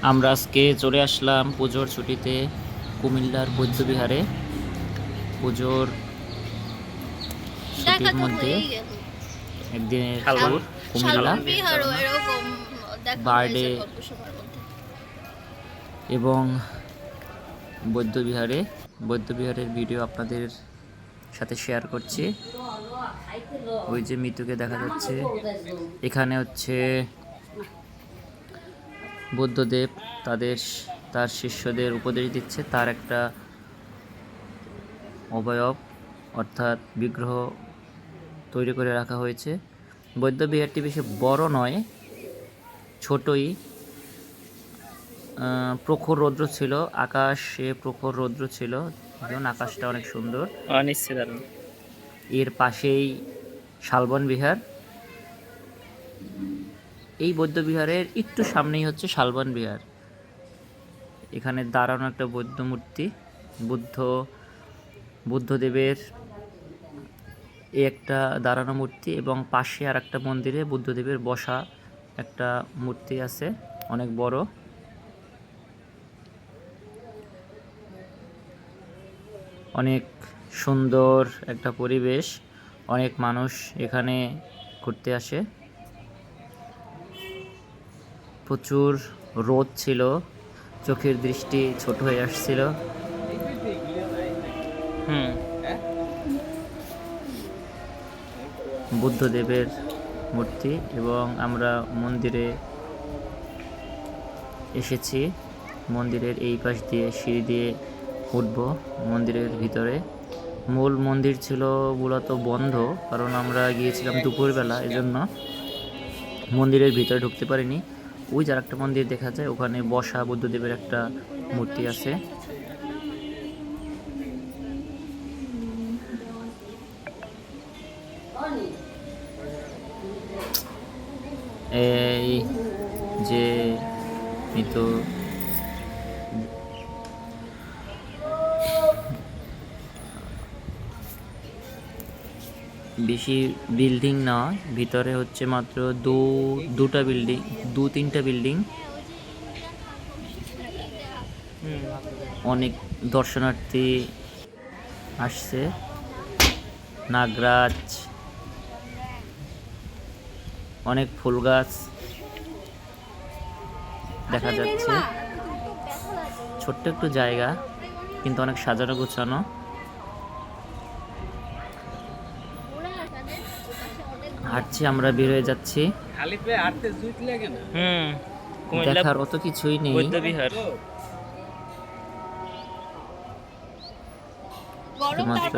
আমরা আজকে চলে আসলাম পুজোর ছুটিতে কুমিল্লার বৌদ্ধবিহারে। পুজোর ছুটির মধ্যে একদিনের ট্যুর কুমিল্লা বার্থডে এবং বৌদ্ধবিহারের ভিডিও আপনাদের সাথে শেয়ার করছি। ওই যে মিতুকে দেখা যাচ্ছে, এখানে হচ্ছে বুদ্ধদেব তার শিষ্যদের উপদেশ দিচ্ছে। তার একটা অবয়ব অর্থাৎ বিগ্রহ তৈরি করে রাখা হয়েছে। বৌদ্ধবিহারটি বেশি বড় নয়, ছোটই। প্রখর রৌদ্র ছিল, আকাশে প্রখর রৌদ্র ছিল, যেমন আকাশটা অনেক সুন্দর। এর পাশেই শালবন বিহার। এই বৌদ্ধবিহারের একটু সামনেই হচ্ছে শালবন বিহার। এখানে দাঁড়ানো একটা বৌদ্ধ মূর্তি, বুদ্ধদেবের এই একটা দাঁড়ানো মূর্তি, এবং পাশে আর একটা মন্দিরে বুদ্ধদেবের বসা একটা মূর্তি আছে, অনেক বড়। অনেক সুন্দর একটা পরিবেশ, অনেক মানুষ এখানে ঘুরতে আসে। প্রচুর রোদ ছিল, চোখের দৃষ্টি ছোট হয়ে আসছিল। বুদ্ধদেবের মূর্তি, এবং আমরা মন্দিরে এসেছি। মন্দিরের এই পাশ দিয়ে সিঁড়ি দিয়ে উঠব মন্দিরের ভিতরে। মূল মন্দির ছিল মূলত বন্ধ, কারণ আমরা গিয়েছিলাম দুপুরবেলা, এজন্য মন্দিরের ভিতরে ঢুকতে পারিনি। ওই যার একটা মন্দির দেখা যায়, ওখানে বসা বুদ্ধদেবের একটা মূর্তি আছে। এই যে মিতু বেশি বিল্ডিং না, ভিতরে হচ্ছে মাত্র দু তিনটা বিল্ডিং। অনেক দর্শনার্থী আসছে। নাগরাজ, অনেক ফুল গাছ দেখা যাচ্ছে। ছোট্ট একটু জায়গা, কিন্তু অনেক সাজানো গোছানো। হাঁটছি, আমরা বের হয়ে যাচ্ছি। দেখার অত কিছুই নেই, শুধুমাত্র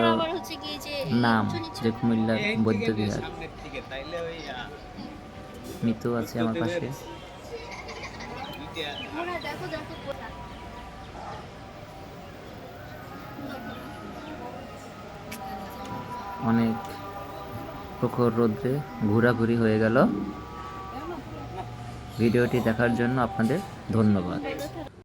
নাম যে কুমিল্লার বৌদ্ধবিহার। মিতু আছে আমার পাশে। অনেক প্রখর রোদ্রে ঘোরাঘুরি হয়ে গেল। ভিডিওটি দেখার জন্য আপনাদের ধন্যবাদ।